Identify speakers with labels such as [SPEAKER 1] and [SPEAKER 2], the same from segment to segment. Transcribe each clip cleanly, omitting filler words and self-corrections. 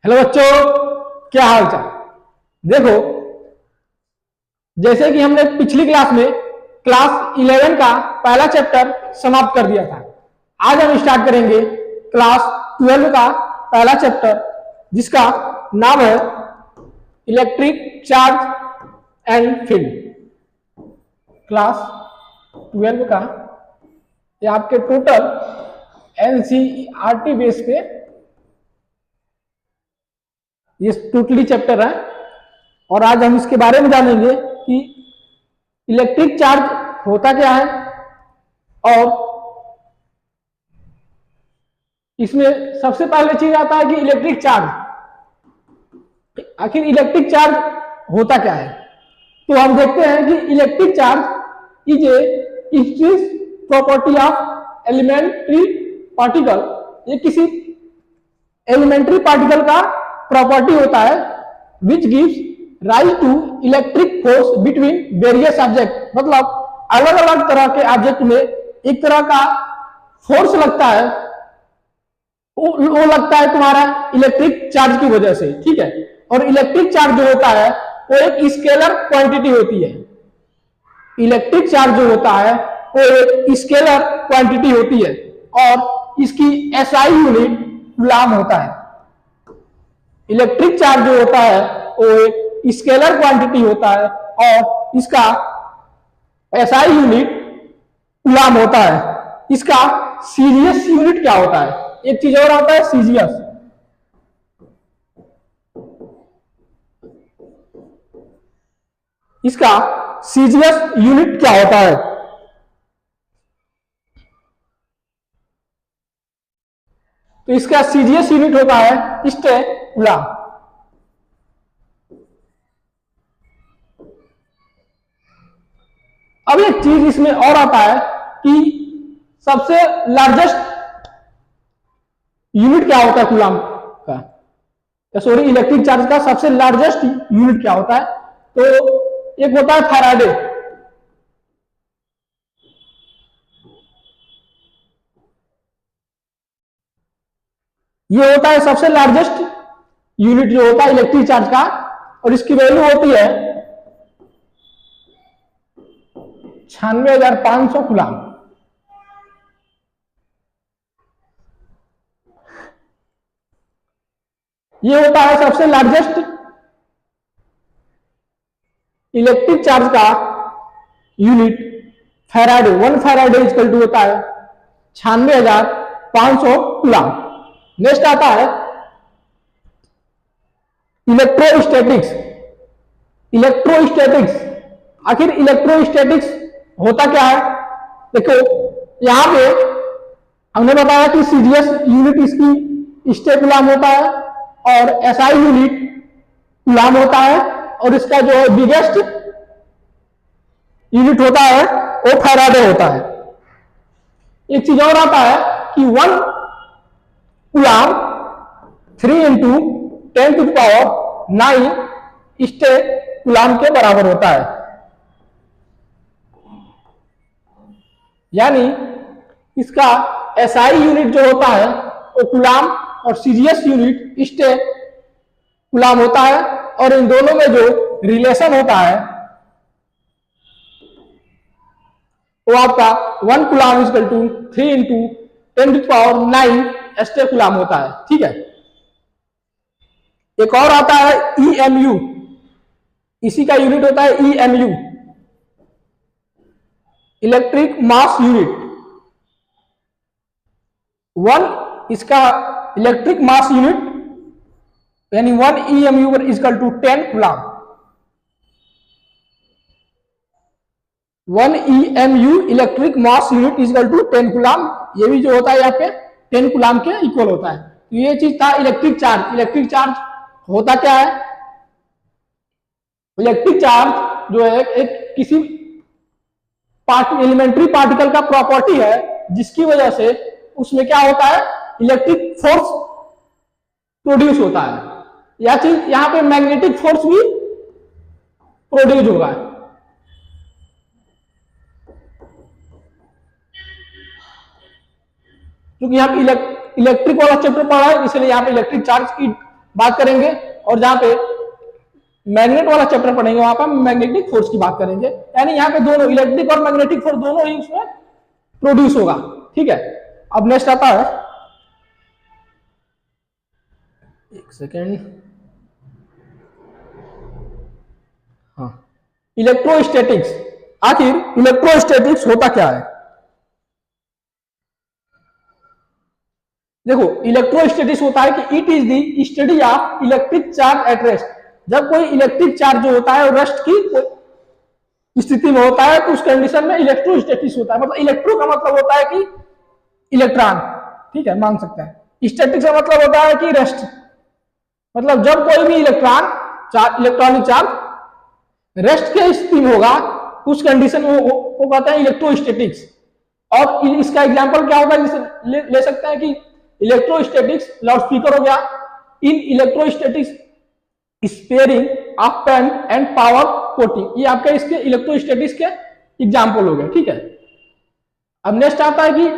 [SPEAKER 1] Hello बच्चों, क्या हाल चाल। देखो, जैसे कि हमने पिछली क्लास में क्लास 11 का पहला चैप्टर समाप्त कर दिया था। आज हम स्टार्ट करेंगे क्लास 12 का पहला चैप्टर, जिसका नाम है electric charge and field. Class 12 का ये आपके टोटल एनसीईआरटी बेस पे ये टोटली चैप्टर है, और आज हम इसके बारे में जानेंगे कि इलेक्ट्रिक चार्ज होता क्या है, और इसमें सबसे पहले चीज आता है कि इलेक्ट्रिक चार्ज। आखिर इलेक्ट्रिक चार्ज होता क्या है, तो हम देखते हैं कि electric charge is a property of elementary particle. ये किसी एलिमेंट्री पार्टिकल का प्रॉपर्टी होता है which gives rise to electric force between various object. मतलब अलग अलग तरह के ऑब्जेक्ट में एक तरह का फोर्स लगता है, वो लगता है तुम्हारा इलेक्ट्रिक चार्ज की वजह से, ठीक है। और इलेक्ट्रिक चार्ज जो होता है वो एक स्केलर क्वांटिटी होती है। इलेक्ट्रिक चार्ज जो होता है वो एक स्केलर क्वांटिटी होती है, और इसकी एसआई यूनिट कूलम होता है। इलेक्ट्रिक चार्ज जो होता है वो एक स्केलर क्वांटिटी होता है, और इसका एसआई यूनिट कूलम होता है। इसका सीजीएस यूनिट क्या होता है, एक चीज और आता है सीजीएस। इसका सीजीएस यूनिट क्या होता है, तो इसका सीजीएस यूनिट होता है स्टे कूलम। अब एक चीज इसमें और आता है कि सबसे लार्जेस्ट यूनिट क्या होता है कूलम का, सॉरी इलेक्ट्रिक चार्ज का सबसे लार्जेस्ट यूनिट क्या होता है, तो एक होता है फैराडे। ये होता है सबसे लार्जेस्ट यूनिट जो होता है इलेक्ट्रिक चार्ज का, और इसकी वैल्यू होती है 96,500 कूलम। ये होता है सबसे लार्जेस्ट इलेक्ट्रिक चार्ज का unit Faraday. 1 Faraday equal to होता है 96,500 कूलम। नेक्स्ट आता है इलेक्ट्रोस्टैटिक्स। इलेक्ट्रोस्टैटिक्स, आखिर इलेक्ट्रोस्टैटिक्स होता क्या है। देखो, यहां पे हमने बताया कि सीजीएस यूनिट इसकी स्टे कूलम होता है, और एसआई यूनिट कूलम होता है, और इसका जो बिगेस्ट यूनिट होता है वो फैराडे होता है। एक चीज और आता है कि 1 कूलम 3 इंटू 10⁹ स्टे कूलम के बराबर होता है। यानी इसका एसआई यूनिट जो होता है वो कूलम, और सीजीएस यूनिट स्टे कूलम होता है, और इन दोनों में जो रिलेशन होता है वो आपका 1 coulomb equal to 3 into 10⁹ stat coulomb होता है, ठीक है। एक और आता है ईएमयू। इसी का यूनिट होता है ईएमयू, इलेक्ट्रिक मास यूनिट। 1 इसका इलेक्ट्रिक मास यूनिट यानी 1 EMU equal to 10 coulomb. 1 EMU electric mass unit equal to 10 coulomb. ये भी जो होता है यहाँ पे 10 कूलम के इक्वल होता है। तो ये चीज था इलेक्ट्रिक चार्ज। इलेक्ट्रिक चार्ज होता क्या है, इलेक्ट्रिक चार्ज जो है एक किसी एलिमेंट्री पार्टिकल का प्रॉपर्टी है, जिसकी वजह से उसमें क्या होता है, इलेक्ट्रिक फोर्स प्रोड्यूस होता है। यह चीज यहां पे मैग्नेटिक फोर्स भी प्रोड्यूस होगा। क्योंकि यहाँ पे इलेक्ट्रिक वाला चैप्टर पढ़ा है, इसलिए यहाँ पे इलेक्ट्रिक चार्ज की बात करेंगे, और जहां पे मैग्नेट वाला चैप्टर पढ़ेंगे वहां पर मैग्नेटिक फोर्स की बात करेंगे। यानी यहाँ पे दोनों इलेक्ट्रिक और मैग्नेटिक फोर्स दोनों ही उसमें प्रोड्यूस होगा। ठीक है, अब नेक्स्ट आता है, एक सेकेंड, हाँ, इलेक्ट्रोस्टैटिक्स। आखिर इलेक्ट्रोस्टैटिक्स होता क्या है? देखो, इलेक्ट्रोस्टैटिक्स होता है कि it is the study of electric charge at rest. जब कोई इलेक्ट्रिक चार्ज जो होता है रेस्ट की स्थिति में होता है तो उस कंडीशन में इलेक्ट्रोस्टैटिक्स होता है। मतलब इलेक्ट्रो का मतलब होता है कि इलेक्ट्रॉन, ठीक है, मान सकते हैं। स्टैटिक का मतलब होता है कि रेस्ट, मतलब जब कोई भी इलेक्ट्रॉनिक चार्ज रेस्ट के स्थिति में होगा उस कंडीशन में वो कहते हैं इलेक्ट्रोस्टैटिक्स। और इसका एग्जांपल क्या होगा, जैसे ले सकते हैं कि इलेक्ट्रोस्टैटिक्स लाउडस्पीकर हो गया। In electrostatics spraying of paint and powder coating, ये आपके इसके इलेक्ट्रोस्टैटिक्स के एग्जांपल हो गए। ठीक है, अब नेक्स्ट आता है कि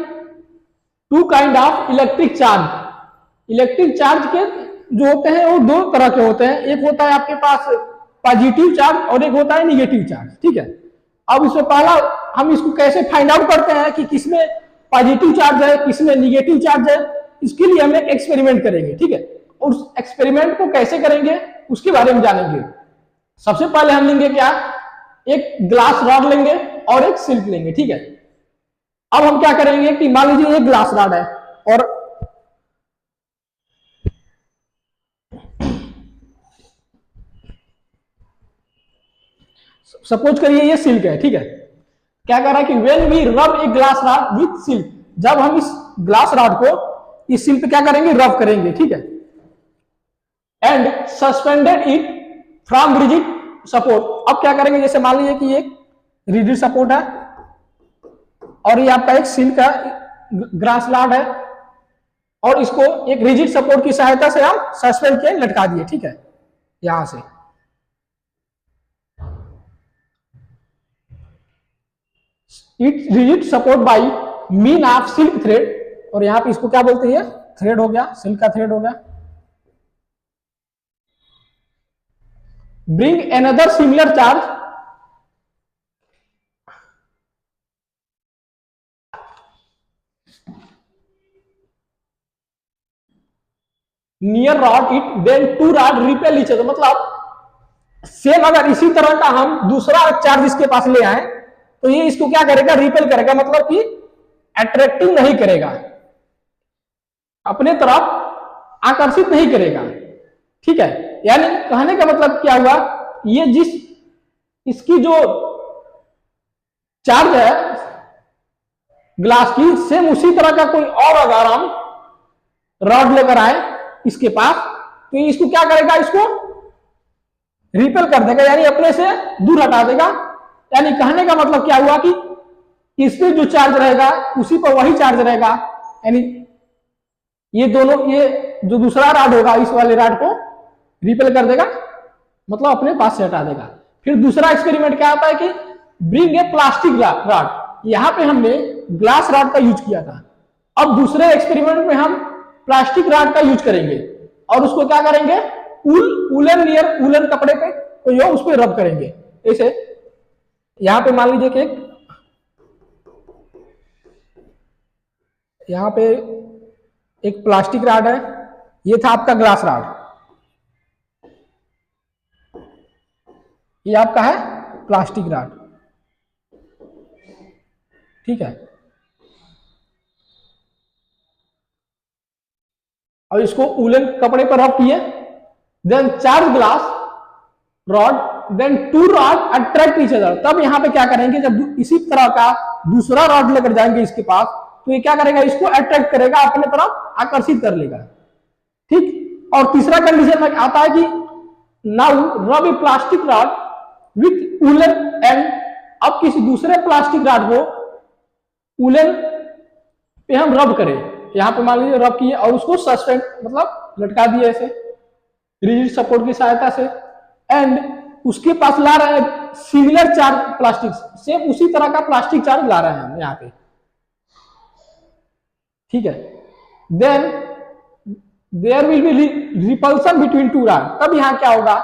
[SPEAKER 1] two kind of electric charge. Electric charge के जो होते हैं वो दो तरह के होते हैं, एक होता है आपके पास पॉजिटिव चार्ज और एक होता है निगेटिव चार्ज। ठीक है, अब इसमें पहला हम इसको कैसे फाइंड आउट करते हैं कि किसमें पॉजिटिव चार्ज है किसमें निगेटिव चार्ज है, इसके लिए हम एक एक्सपेरिमेंट करेंगे। ठीक है, और उस एक्सपेरिमेंट को कैसे करेंगे उसके बारे में जानेंगे। सबसे पहले हम लेंगे क्या, एक ग्लास रॉड लेंगे और एक सिल्क लेंगे। ठीक है, अब हम क्या करेंगे कि मान लीजिए एक ग्लास रॉड है और सपोज करिए ये सिल्क है। ठीक है, क्या कर रहा है कि व्हेन वी रब a glass rod with silk, जब हम इस ग्लास रॉड को इस सिल्क पे क्या करेंगे, रब करेंगे। ठीक है, and suspended it from rigid support. अब क्या करेंगे, जैसे मान लीजिए कि एक रिजिड सपोर्ट है और ये आपका एक सिल्क का ग्लास रॉड है और इसको एक रिजिड सपोर्ट की सहायता से हम सस्पेंड के लटका दिए। ठीक है, यहां से it rigid support by mean of silk thread, और यहां पे इसको क्या बोलते हैं, थ्रेड हो गया, सिल्क का थ्रेड हो गया। Bring another similar charge near rod it then two rod repel each other. मतलब सेम अगर इसी तरह का हम दूसरा चार्ज इसके पास ले आए तो ये इसको क्या करेगा, रिपेल करेगा, मतलब कि अट्रैक्टिंग नहीं करेगा, अपने तरफ आकर्षित नहीं करेगा। ठीक है, यानी कहने का मतलब क्या हुआ, ये जिस इसकी जो चार्ज है ग्लास की, सेम उसी तरह का कोई और अगर हम रॉड लेकर आए इसके पास तो ये इसको क्या करेगा, इसको रिपेल कर देगा, यानी अपने से दूर हटा देगा। यानी कहने का मतलब क्या हुआ कि इस पे जो चार्ज रहेगा उसी पर वही चार्ज रहेगा, यानी ये दोनों, ये जो दूसरा रॉड होगा इस वाले रॉड को रिपेल कर देगा, मतलब अपने पास से हटा देगा। फिर दूसरा एक्सपेरिमेंट क्या आता है कि ब्रिंग ए प्लास्टिक रॉड। यहां पे हमने ग्लास रॉड का यूज किया था, अब दूसरे एक्सपेरिमेंट में हम प्लास्टिक रॉड का यूज करेंगे और उसको क्या करेंगे, उलन नियर उलन कपड़े पे तो ये उस पर रब करेंगे। ऐसे यहां पे मान लीजिए कि यहां पे एक प्लास्टिक रॉड है, ये था आपका ग्लास रॉड, ये आपका है प्लास्टिक रॉड। ठीक है, और इसको उलन कपड़े पर रब किए, then charge glass rod, then two rod attract each other. तब यहां पे क्या करेंगे, जब इसी तरह का दूसरा रॉड लेकर जाएंगे इसके पास तो ये क्या करेगा, इसको अट्रैक्ट करेगा, अपने तरफ आकर्षित कर लेगा। ठीक, और तीसरा कंडीशन में आता है कि now rub a plastic rod with woollen and. अब किसी दूसरे प्लास्टिक रॉड को उलन पे हम रब करें, यहां पे मान लीजिए रब किए और उसको सस्पेंड मतलब लटका दिए ऐसे रिजिड सपोर्ट की सहायता से, एंड उसके पास ला रहे हैं सिमिलर चार्ज प्लास्टिक, सेम उसी तरह का प्लास्टिक चार्ज ला रहे हैं हम यहाँ पे। ठीक है, then there will be repulsion between two rod, तब यहाँ क्या होगा,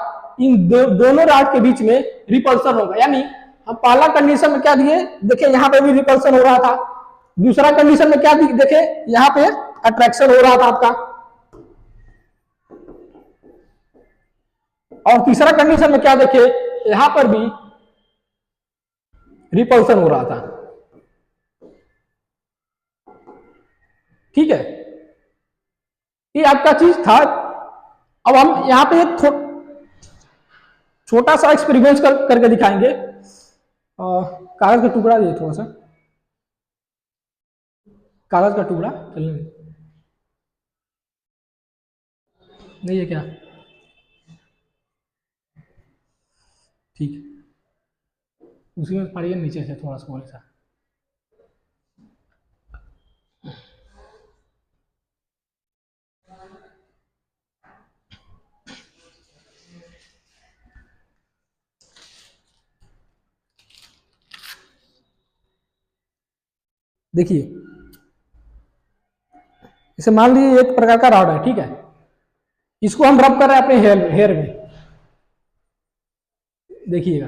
[SPEAKER 1] इन दोनों रॉड के बीच में रिपल्सन होगा। यानी हम पहला कंडीशन में क्या दिए, देखिए यहाँ पे भी रिपल्सन हो रहा था, दूसरा कंडीशन में क्या देखे, यहाँ पे अट्रैक्शन हो रहा था आपका, और तीसरा कंडीशन में क्या देखे, यहां पर भी रिपल्सन हो रहा था। ठीक है, ये आपका चीज था। अब हम यहां पे छोटा सा एक्सपेरिमेंट करके दिखाएंगे। कागज का टुकड़ा दिए, थोड़ा सा कागज का टुकड़ा चलने नहीं है क्या, ठीक है, उसी में पढ़िए नीचे से थोड़ा सा सा। देखिए, इसे मान लीजिए एक प्रकार का रॉड है, ठीक है, इसको हम रब कर रहे हैं अपने हेयर में, देखिएगा,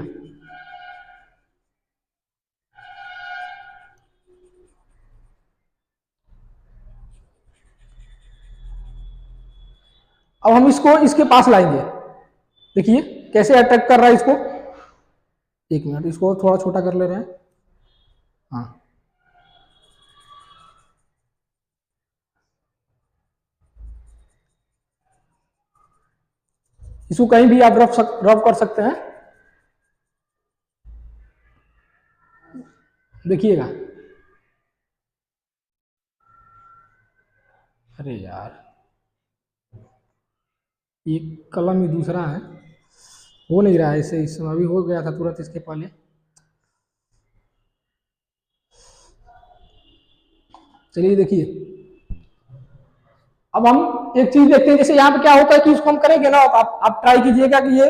[SPEAKER 1] अब हम इसको इसके पास लाएंगे, देखिए कैसे अटैक कर रहा है इसको। एक मिनट, इसको थोड़ा छोटा कर ले रहे हैं, हाँ, इसको कहीं भी आप रब कर सकते हैं, देखिएगा। अरे यार, ये कलम ही दूसरा है, हो नहीं रहा है इसे, इस समय अभी हो गया था तुरंत इसके पहले। चलिए देखिए, अब हम एक चीज देखते हैं, जैसे यहाँ पे क्या होता है कि इसको हम करेंगे ना, आप ट्राई कीजिएगा कि ये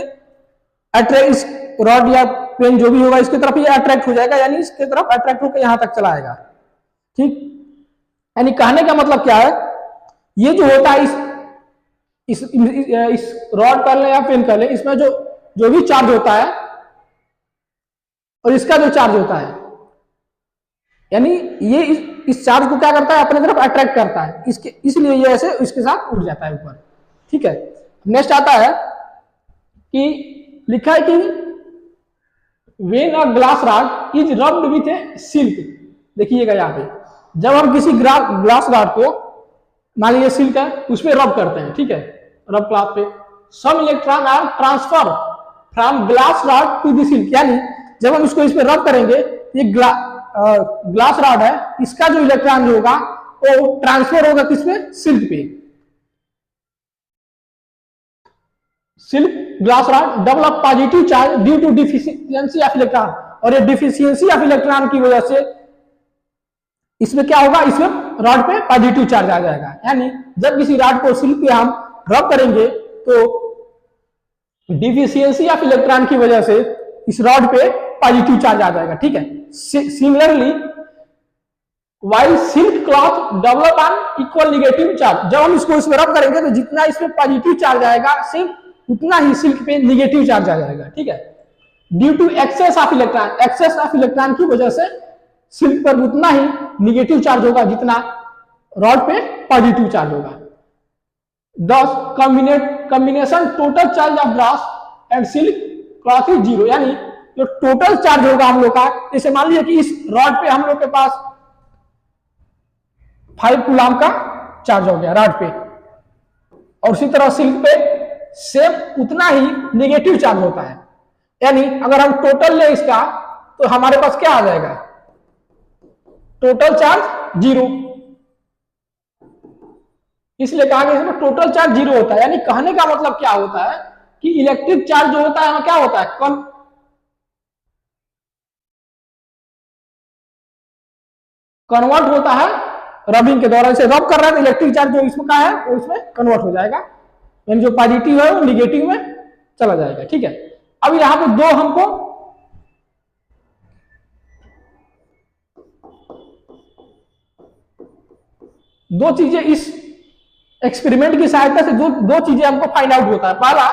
[SPEAKER 1] अट्रैक्ट, इस रॉड या पेन जो भी होगा इसकी तरफ ये अट्रैक्ट हो जाएगा, यानी इसके तरफ अट्रैक्ट होकर यहाँ तक चला आएगा। ठीक, यानी कहने का मतलब क्या है, ये जो होता है इस रॉड कर ले या पेन कर ले, इसमें जो भी चार्ज होता है और इसका जो चार्ज होता है, यानी ये इस चार्ज को क्या करता है, अपने तरफ अट्रैक्ट करता है, इसलिए ये ऐसे इसके साथ उड़ जाता है ऊपर। ठीक है, नेक्स्ट आता है कि लिखा है कि when a glass rod is rubbed with A silk, देखिएगा यहाँ पे, जब हम किसी ग्लास रॉड को, मान लीजिए सिल्क है, उस पर रब करते हैं, ठीक है, रब क्लॉथ पे, some electron are transfer from glass rod to the silk, यानी जब हम इसको इस पे रब करेंगे, ये ग्लास रॉड है, इसका जो इलेक्ट्रॉन जो होगा वो ट्रांसफर होगा किस पे, सिल्क पे। Silk glass rod develop positive charge due to deficiency of electron, और ये डिफिशियंसी ऑफ इलेक्ट्रॉन की वजह से इसमें क्या होगा, इसमें रॉड पे पॉजिटिव चार्ज आ जाएगा। यानी जब किसी रॉड को सिल्क पे हम रब करेंगे तो डिफिशियंसी ऑफ इलेक्ट्रॉन की वजह से इस रॉड पे पॉजिटिव चार्ज आ जाएगा। ठीक है, similarly while silk cloth develop on equal negative charge, जब हम इसको इसमें रब करेंगे तो जितना इसमें पॉजिटिव चार्ज आएगा सिर्फ उतना ही सिल्क पे नेगेटिव चार्ज आ जाएगा। ठीक है, due to excess of electron, excess of electron की वजह से सिल्क पर उतना ही नेगेटिव चार्ज होगा जितना रॉड पे पॉजिटिव चार्ज होगा। दस combination total charge of glass and silk cloth is zero, यानी जो टोटल चार्ज होगा हम लोग का, जैसे मान लीजिए कि इस रॉड पे हम लोग के पास 5 कूलम का चार्ज हो गया रॉड पे, और उसी तरह सिल्क पे सेम उतना ही नेगेटिव चार्ज होता है। यानी अगर हम टोटल ले इसका तो हमारे पास क्या आ जाएगा, टोटल चार्ज जीरो, इसलिए कहा गया इसमें टोटल चार्ज जीरो होता है। यानी कहने का मतलब क्या होता है कि इलेक्ट्रिक चार्ज जो होता है वहां क्या होता है, कन्वर्ट होता है रबिंग के द्वारा। जैसे रब कर रहा है तो इलेक्ट्रिक चार्ज जो इसमें का है वो इसमें कन्वर्ट हो जाएगा, यानी जो पॉजिटिव है वो निगेटिव में चला जाएगा। ठीक है, अब यहां पे दो हमको दो चीजें इस एक्सपेरिमेंट की सहायता से दो दो चीजें हमको फाइंड आउट होता है। पहला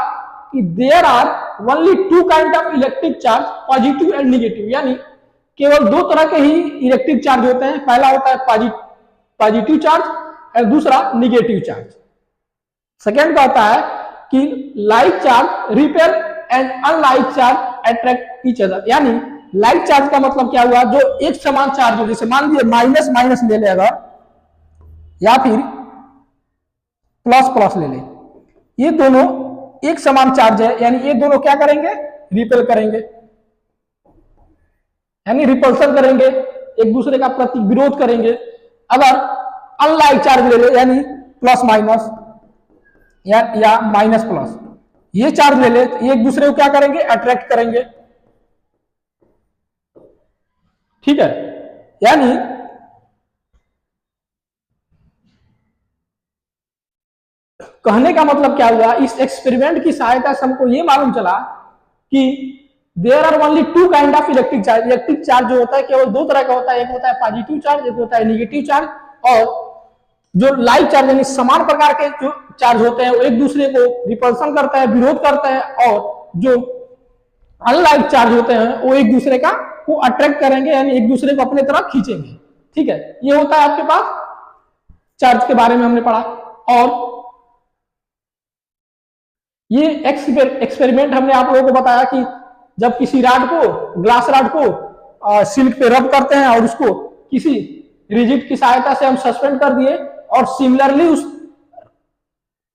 [SPEAKER 1] कि there are only two kind of electric charge, positive and negative, यानी केवल दो तरह के ही इलेक्ट्रिक चार्ज होते हैं। पहला होता है पॉजिटिव चार्ज और दूसरा निगेटिव चार्ज। सेकेंड का होता है कि like charge repel and unlike charge attract each other, यानी लाइक चार्ज का मतलब क्या हुआ, जो एक समान चार्ज हो, जैसे मान लीजिए माइनस माइनस ले ले अगर, या फिर प्लस प्लस ले ले, ये दोनों एक समान चार्ज है, यानी ये दोनों क्या करेंगे, रिपेल करेंगे, यानी रिपल्सन करेंगे, एक दूसरे का प्रति विरोध करेंगे। अगर अनलाइक चार्ज ले ले, यानी प्लस माइनस या माइनस प्लस, ये चार्ज ले ले, ये एक दूसरे को क्या करेंगे, अट्रैक्ट करेंगे। ठीक है, यानी कहने का मतलब क्या हुआ, इस एक्सपेरिमेंट की सहायता से हमको ये मालूम चला कि there are only two kind of electric charge. Electric charge जो होता है केवल दो तरह का होता है, एक होता है पॉजिटिव चार्ज, एक होता है निगेटिव चार्ज। और जो लाइक चार्ज यानी समान प्रकार के जो चार्ज होते हैं वो एक दूसरे को रिपल्सन करता है, विरोध करता है, और जो अनलाइक चार्ज होते हैं वो एक दूसरे का को अट्रैक्ट करेंगे, यानी एक दूसरे को अपने तरफ खींचेंगे। ठीक है, ये होता है आपके पास चार्ज के बारे में हमने पढ़ा। और ये एक्सपेरिमेंट हमने आप लोगों को बताया कि जब किसी राड को, ग्लास राड को सिल्क पे रब करते हैं और उसको किसी रिजिड की सहायता से हम सस्पेंड कर दिए, और सिमिलरली उस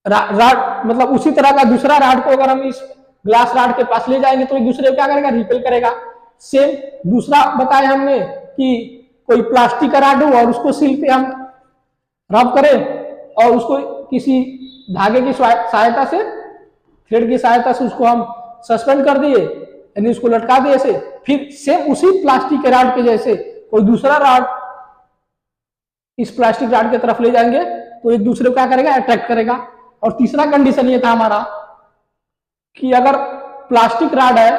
[SPEAKER 1] राड मतलब उसी तरह का दूसरा राड को अगर हम इस ग्लास राड के पास ले जाएंगे तो एक दूसरे को क्या करेगा, रिपेल करेगा। सेम दूसरा बताया हमने कि कोई प्लास्टिक का राड हो और उसको सिल्क पे हम रब करें और उसको किसी धागे की सहायता से, थ्रेड की सहायता से उसको हम सस्पेंड कर दिए, यानी उसको लटका दिए ऐसे। फिर सेम उसी प्लास्टिक के राड के जैसे कोई दूसरा राड इस प्लास्टिक राड की तरफ ले जाएंगे तो एक दूसरे को क्या करेगा, अट्रैक्ट करेगा। और तीसरा कंडीशन ये था हमारा कि अगर प्लास्टिक राड है,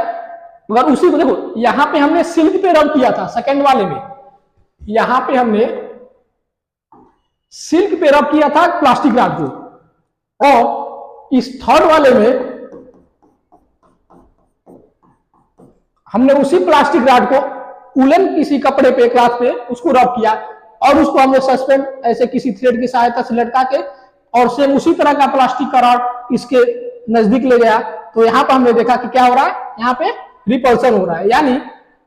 [SPEAKER 1] अगर उसी को देखो यहां पे हमने सिल्क पे रब किया था, सेकंड वाले में यहां पे हमने सिल्क पे रब किया था प्लास्टिक राड को, और इस थर्ड वाले में हमने उसी प्लास्टिक राड को उलन किसी कपड़े पे, क्लॉथ पे उसको रब किया और उसको हमने सस्पेंड ऐसे किसी थ्रेड की सहायता से लटका के, और सेम उसी तरह का प्लास्टिक का रॉड इसके नजदीक ले गया। तो यहां पर हमने देखा कि क्या हो रहा है, यहां पे रिपल्सन हो रहा है, यानी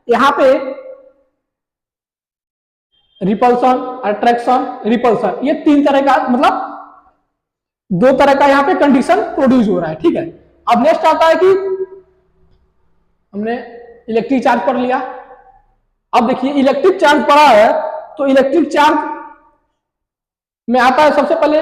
[SPEAKER 1] यहां पे रिपल्सन, अट्रैक्शन, रिपल्सन, ये तीन तरह का मतलब दो तरह का यहां पे कंडीशन प्रोड्यूस हो रहा है। ठीक है, अब नेक्स्ट आता है कि हमने इलेक्ट्रिक चार्ज पढ़ लिया। अब देखिए इलेक्ट्रिक चार्ज पढ़ा है तो इलेक्ट्रिक चार्ज में आता है सबसे पहले